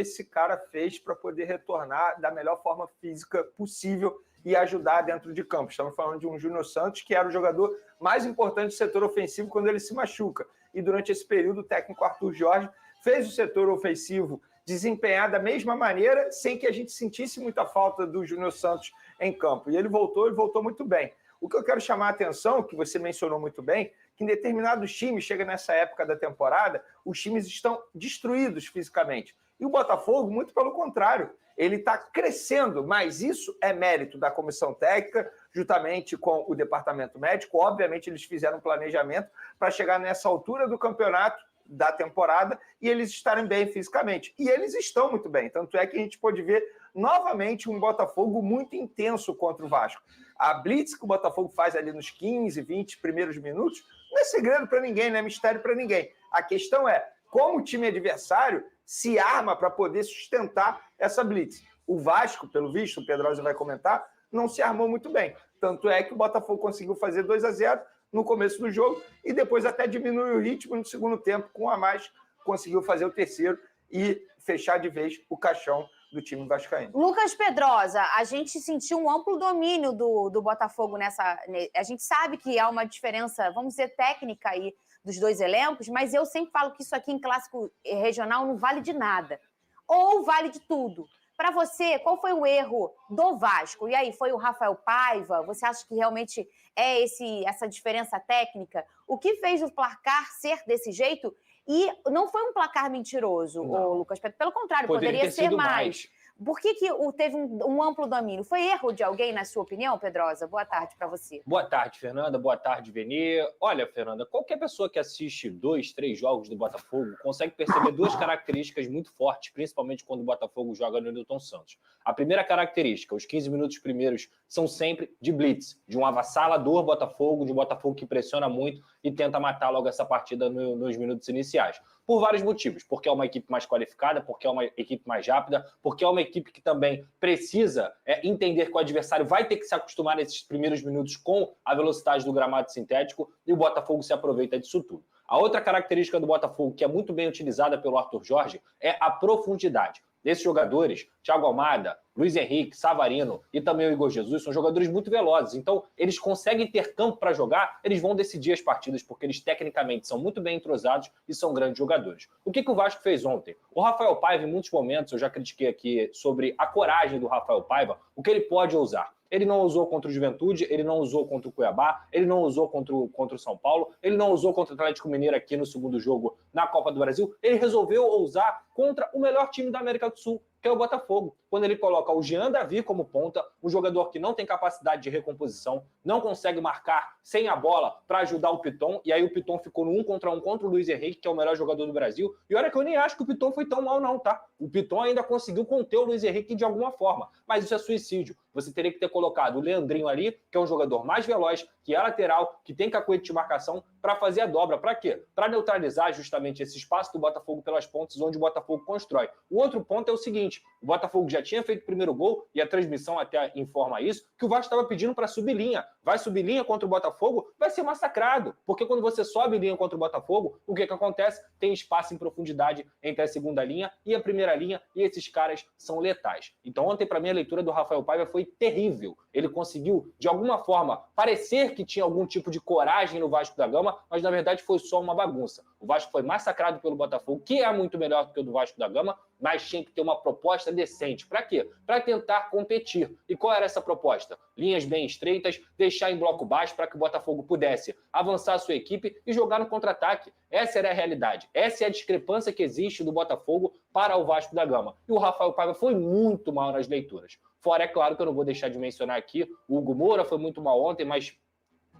esse cara fez para poder retornar da melhor forma física possível e ajudar dentro de campo. Estamos falando de um Júnior Santos, que era o jogador mais importante do setor ofensivo quando ele se machuca. E durante esse período, o técnico Arthur Jorge fez o setor ofensivo desempenhar da mesma maneira, sem que a gente sentisse muita falta do Júnior Santos em campo. E ele voltou muito bem. O que eu quero chamar a atenção, que você mencionou muito bem, que em determinados times, chega nessa época da temporada, os times estão destruídos fisicamente. E o Botafogo, muito pelo contrário, ele está crescendo, mas isso é mérito da comissão técnica, juntamente com o departamento médico. Obviamente, eles fizeram um planejamento para chegar nessa altura do campeonato, da temporada, e eles estarem bem fisicamente. E eles estão muito bem, tanto é que a gente pode ver novamente um Botafogo muito intenso contra o Vasco. A blitz que o Botafogo faz ali nos 15, 20 primeiros minutos, não é segredo para ninguém, não é mistério para ninguém. A questão é como o time adversário se arma para poder sustentar essa blitz. O Vasco, pelo visto, o Pedrosa vai comentar, não se armou muito bem. Tanto é que o Botafogo conseguiu fazer 2-0 no começo do jogo e depois até diminuiu o ritmo no segundo tempo, com a mais, conseguiu fazer o terceiro e fechar de vez o caixão do time vascaíno. Lucas Pedrosa, a gente sentiu um amplo domínio do Botafogo nessa... A gente sabe que há uma diferença, vamos dizer, técnica aí dos dois elencos, mas eu sempre falo que isso aqui em clássico regional não vale de nada. Ou vale de tudo. Para você, qual foi o erro do Vasco? E aí, foi o Rafael Paiva? Você acha que realmente é essa diferença técnica? O que fez o placar ser desse jeito? E não foi um placar mentiroso, Lucas Pedro. Pelo contrário, poderia ser mais. Por que teve um amplo domínio? Foi erro de alguém, na sua opinião, Pedrosa? Boa tarde para você. Boa tarde, Fernanda. Boa tarde, Veni. Olha, Fernanda, qualquer pessoa que assiste 2, 3 jogos do Botafogo consegue perceber duas características muito fortes, principalmente quando o Botafogo joga no Newton Santos. A primeira característica, os 15 minutos primeiros, são sempre de blitz, de um avassalador Botafogo, de um Botafogo que pressiona muito e tenta matar logo essa partida nos minutos iniciais. Por vários motivos, porque é uma equipe mais qualificada, porque é uma equipe mais rápida, porque é uma equipe que também precisa entender que o adversário vai ter que se acostumar nesses primeiros minutos com a velocidade do gramado sintético, e o Botafogo se aproveita disso tudo. A outra característica do Botafogo, que é muito bem utilizada pelo Arthur Jorge, é a profundidade. Esses jogadores, Thiago Almada, Luiz Henrique, Savarino e também o Igor Jesus, são jogadores muito velozes. Então, eles conseguem ter campo para jogar, eles vão decidir as partidas, porque eles tecnicamente são muito bem entrosados e são grandes jogadores. O que o Vasco fez ontem? O Rafael Paiva, em muitos momentos, eu já critiquei aqui sobre a coragem do Rafael Paiva, o que ele pode ousar. Ele não usou contra o Juventude, ele não usou contra o Cuiabá, ele não usou contra o São Paulo, ele não usou contra o Atlético Mineiro aqui no segundo jogo na Copa do Brasil. Ele resolveu usar contra o melhor time da América do Sul, que é o Botafogo. Quando ele coloca o Jean Davi como ponta, um jogador que não tem capacidade de recomposição, não consegue marcar sem a bola para ajudar o Piton, e aí o Piton ficou no 1 contra 1 contra o Luiz Henrique, que é o melhor jogador do Brasil. E olha que eu nem acho que o Piton foi tão mal não, tá? O Piton ainda conseguiu conter o Luiz Henrique de alguma forma, mas isso é suicídio. Você teria que ter colocado o Leandrinho ali, que é um jogador mais veloz, que é lateral, que tem cacoete de marcação, para fazer a dobra. Para quê? Para neutralizar justamente esse espaço do Botafogo pelas pontas, onde o Botafogo constrói. O outro ponto é o seguinte, o Botafogo já tinha feito o primeiro gol, e a transmissão até informa isso, que o Vasco estava pedindo para subir linha. Vai subir linha contra o Botafogo, vai ser massacrado. Porque quando você sobe linha contra o Botafogo, o que acontece? Tem espaço em profundidade entre a segunda linha e a primeira linha, e esses caras são letais. Então ontem, para mim, a leitura do Rafael Paiva foi terrível. Ele conseguiu, de alguma forma, parecer que tinha algum tipo de coragem no Vasco da Gama, mas na verdade foi só uma bagunça. O Vasco foi massacrado pelo Botafogo, que é muito melhor do que o do Vasco da Gama, mas tinha que ter uma proposta decente. Para quê? Para tentar competir. E qual era essa proposta? Linhas bem estreitas, deixar em bloco baixo para que o Botafogo pudesse avançar a sua equipe e jogar no contra-ataque. Essa era a realidade. Essa é a discrepância que existe do Botafogo para o Vasco da Gama. E o Rafael Paiva foi muito mal nas leituras. Fora, é claro que eu não vou deixar de mencionar aqui, o Hugo Moura foi muito mal ontem, mas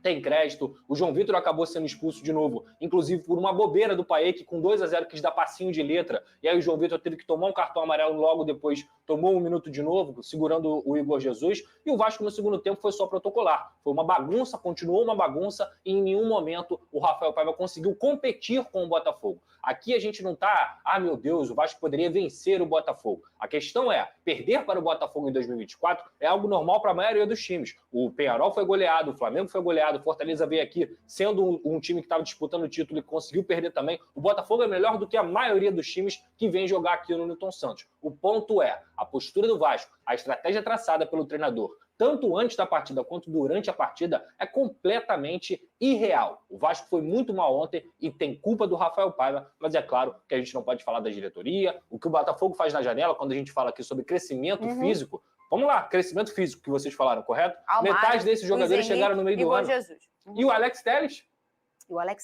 tem crédito. O João Vitor acabou sendo expulso de novo, inclusive por uma bobeira do Paek, com 2-0, quis dar passinho de letra, e aí o João Vitor teve que tomar um cartão amarelo logo depois, tomou 1 minuto de novo, segurando o Igor Jesus, e o Vasco no segundo tempo foi só protocolar. Foi uma bagunça, continuou uma bagunça, e em nenhum momento o Rafael Paiva conseguiu competir com o Botafogo. Aqui a gente não tá, meu Deus, o Vasco poderia vencer o Botafogo. A questão é, perder para o Botafogo em 2024 é algo normal para a maioria dos times. O Peñarol foi goleado, o Flamengo foi goleado, o Fortaleza veio aqui sendo um time que estava disputando o título e conseguiu perder também. O Botafogo é melhor do que a maioria dos times que vem jogar aqui no Newton Santos. O ponto é, a postura do Vasco, a estratégia traçada pelo treinador, tanto antes da partida quanto durante a partida, é completamente irreal. O Vasco foi muito mal ontem e tem culpa do Rafael Paiva, mas é claro que a gente não pode falar da diretoria. O que o Botafogo faz na janela, quando a gente fala aqui sobre crescimento físico, vamos lá, crescimento físico que vocês falaram, correto? Metade desses jogadores chegaram no meio do ano. Jesus. E o Alex Telles?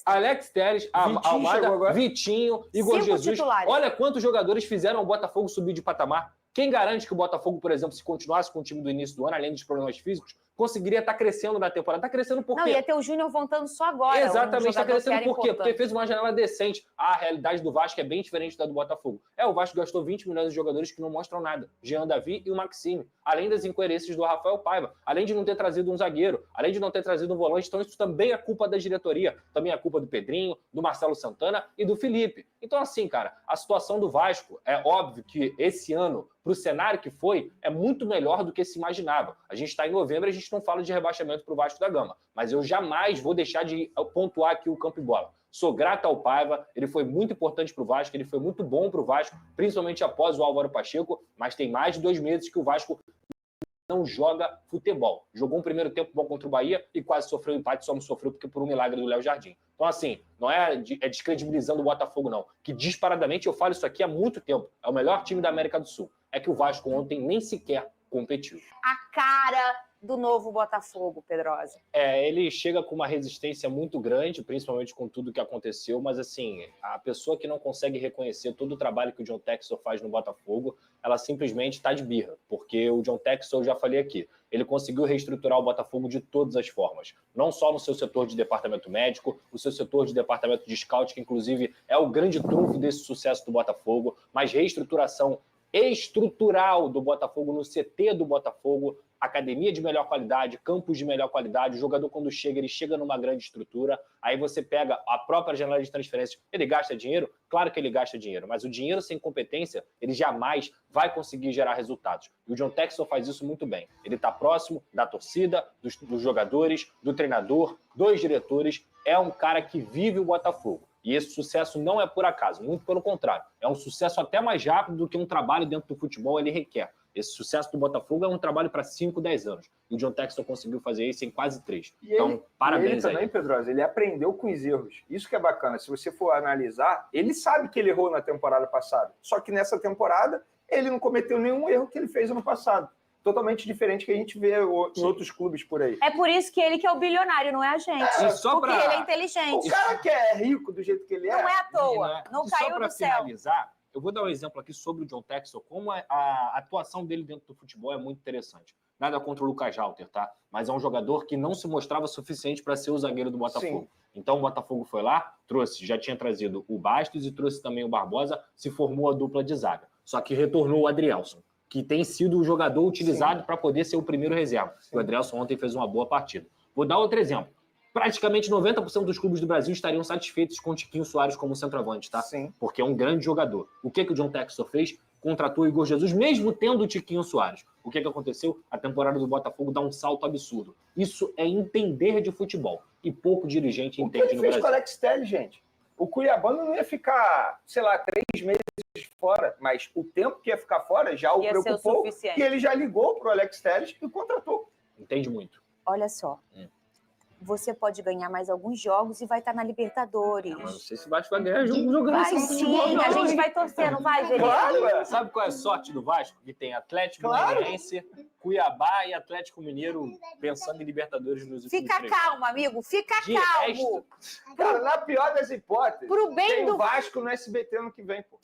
Alex Telles, Almada, Vitinho, Igor Jesus. Titulares. Olha quantos jogadores fizeram o Botafogo subir de patamar. Quem garante que o Botafogo, por exemplo, se continuasse com o time do início do ano, além dos problemas físicos, conseguiria estar crescendo na temporada? Está crescendo por quê? Não, ia ter o Júnior voltando só agora. Exatamente, está crescendo por quê? Porque fez uma janela decente. A realidade do Vasco é bem diferente da do Botafogo. O Vasco gastou 20 milhões de jogadores que não mostram nada. Jean Davi e o Maxime. Além das incoerências do Rafael Paiva. Além de não ter trazido um zagueiro. Além de não ter trazido um volante. Então isso também é culpa da diretoria. Também é culpa do Pedrinho, do Marcelo Santana e do Felipe. Então assim, cara, a situação do Vasco, é óbvio que esse ano, para o cenário que foi, é muito melhor do que se imaginava. A gente está em novembro, a gente não fala de rebaixamento para o Vasco da Gama, mas eu jamais vou deixar de pontuar aqui o campo e bola. Sou grato ao Paiva, ele foi muito importante para o Vasco, ele foi muito bom para o Vasco, principalmente após o Álvaro Pacheco, mas tem mais de 2 meses que o Vasco não joga futebol. Jogou um primeiro tempo bom contra o Bahia e quase sofreu empate, só não sofreu porque por um milagre do Léo Jardim. Então, assim, não é descredibilizando o Botafogo, não. Que disparadamente, eu falo isso aqui há muito tempo, é o melhor time da América do Sul. É que o Vasco ontem nem sequer competiu. A cara do novo Botafogo, Pedrosa. Ele chega com uma resistência muito grande, principalmente com tudo que aconteceu, mas assim, a pessoa que não consegue reconhecer todo o trabalho que o John Textor faz no Botafogo, ela simplesmente está de birra, porque o John Textor, eu já falei aqui, ele conseguiu reestruturar o Botafogo de todas as formas, não só no seu setor de departamento médico, o seu setor de departamento de scout, que inclusive é o grande trunfo desse sucesso do Botafogo, mas reestruturação estrutural do Botafogo no CT do Botafogo, academia de melhor qualidade, campos de melhor qualidade, o jogador quando chega, ele chega numa grande estrutura, aí você pega a própria janela de transferência, ele gasta dinheiro? Claro que ele gasta dinheiro, mas o dinheiro sem competência, ele jamais vai conseguir gerar resultados. E o John Textor faz isso muito bem. Ele está próximo da torcida, dos jogadores, do treinador, dos diretores, é um cara que vive o Botafogo. E esse sucesso não é por acaso, muito pelo contrário. É um sucesso até mais rápido do que um trabalho dentro do futebol ele requer. Esse sucesso do Botafogo é um trabalho para 5, 10 anos. E o John Textor conseguiu fazer isso em quase 3. Então, parabéns ele também, Pedrosa, ele aprendeu com os erros. Isso que é bacana. Se você for analisar, ele sabe que ele errou na temporada passada. Só que nessa temporada, ele não cometeu nenhum erro que ele fez ano passado. Totalmente diferente que a gente vê em outros clubes por aí. É por isso que ele que é o bilionário, não é a gente. Porque ele é inteligente. O cara que é rico do jeito que ele é... Não é à toa. Não caiu do céu. Finalizar, eu vou dar um exemplo aqui sobre o John Textor, como a atuação dele dentro do futebol é muito interessante. Nada contra o Lucas Halter, tá? Mas é um jogador que não se mostrava suficiente para ser o zagueiro do Botafogo. Sim. Então o Botafogo foi lá, já tinha trazido o Bastos e trouxe também o Barbosa, se formou a dupla de zaga. Só que retornou o Adrielson, que tem sido o jogador utilizado para poder ser o primeiro reserva. Sim. O Adrielson ontem fez uma boa partida. Vou dar outro exemplo. Praticamente 90% dos clubes do Brasil estariam satisfeitos com o Tiquinho Soares como centroavante, tá? Sim. Porque é um grande jogador. O que o John Textor fez? Contratou o Igor Jesus, mesmo tendo o Tiquinho Soares. O que aconteceu? A temporada do Botafogo dá um salto absurdo. Isso é entender de futebol. E pouco dirigente entende no Brasil. O que ele fez com o Alex Telles, gente? O Cuiabano não ia ficar, 3 meses fora, mas o tempo que ia ficar fora já o preocupou e ele já ligou para o Alex Telles e contratou. Entende muito. Olha só. Você pode ganhar mais alguns jogos e vai estar na Libertadores. Não sei se o Vasco vai ganhar jogando assim. Sim, a gente vai torcer, não vai, Verê? Claro. Sabe qual é a sorte do Vasco? Que tem Atlético Goianiense, Cuiabá e Atlético Mineiro pensando em Libertadores nos últimos 3 anos. Fica calmo, amigo. Fica calmo. Cara, na pior das hipóteses, pro bem tem do o Vasco no SBT ano que vem, pô.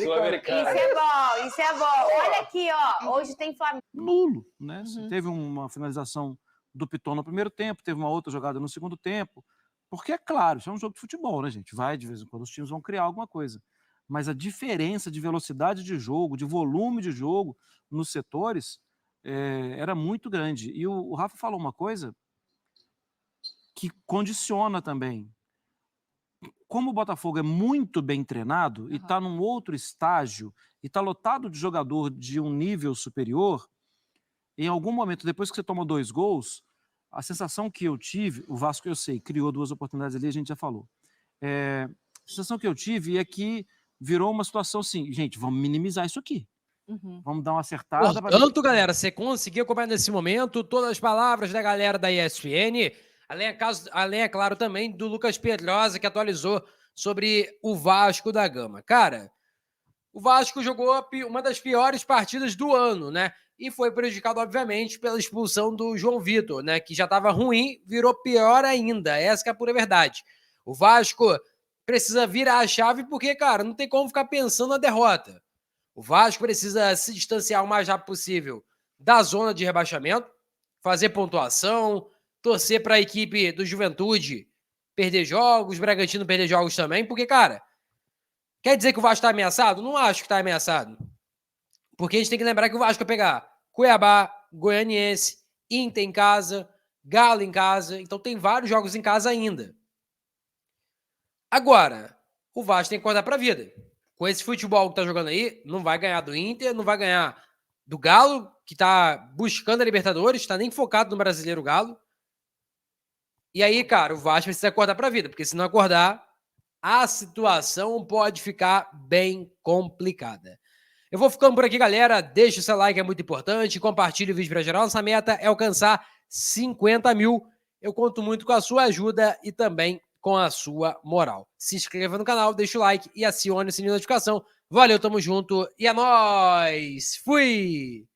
Sul-Americano. Isso é bom. Olha aqui, ó. Hoje tem Flamengo. Nulo, né? Teve uma finalização do Piton no primeiro tempo, teve uma outra jogada no segundo tempo, porque é claro, isso é um jogo de futebol, né, gente? Vai, de vez em quando, os times vão criar alguma coisa. Mas a diferença de velocidade de jogo, de volume de jogo nos setores, era muito grande. E o Rafa falou uma coisa que condiciona também. como o Botafogo é muito bem treinado e está num outro estágio e está lotado de jogador de um nível superior, em algum momento, depois que você toma 2 gols, a sensação que eu tive, o Vasco, eu sei, criou 2 oportunidades ali, a gente já falou. A sensação que eu tive é que virou uma situação assim, gente, vamos minimizar isso aqui. Vamos dar uma acertada. Portanto, galera, você conseguiu acompanhar nesse momento todas as palavras da galera da ESPN, além, é claro, também do Lucas Pedrosa, que atualizou sobre o Vasco da Gama. Cara, o Vasco jogou uma das piores partidas do ano, né? E foi prejudicado, obviamente, pela expulsão do João Vitor, né? Que já estava ruim, virou pior ainda. Essa que é a pura verdade. O Vasco precisa virar a chave porque, cara, não tem como ficar pensando na derrota. O Vasco precisa se distanciar o mais rápido possível da zona de rebaixamento, fazer pontuação, torcer para a equipe do Juventude perder jogos, Bragantino perder jogos também, porque, cara, quer dizer que o Vasco está ameaçado? Não acho que está ameaçado. Porque a gente tem que lembrar que o Vasco vai pegar Cuiabá, Goianiense, Inter em casa, Galo em casa, então tem vários jogos em casa ainda. Agora, o Vasco tem que acordar para a vida. Com esse futebol que tá jogando aí, não vai ganhar do Inter, não vai ganhar do Galo, que tá buscando a Libertadores, tá nem focado no Brasileiro Galo. E aí, cara, o Vasco precisa acordar pra vida, porque se não acordar, a situação pode ficar bem complicada. Eu vou ficando por aqui, galera. Deixa o seu like, é muito importante. Compartilhe o vídeo pra geral. Nossa meta é alcançar 50 mil. Eu conto muito com a sua ajuda e também com a sua moral. Se inscreva no canal, deixa o like e acione o sininho de notificação. Valeu, tamo junto e é nóis! Fui!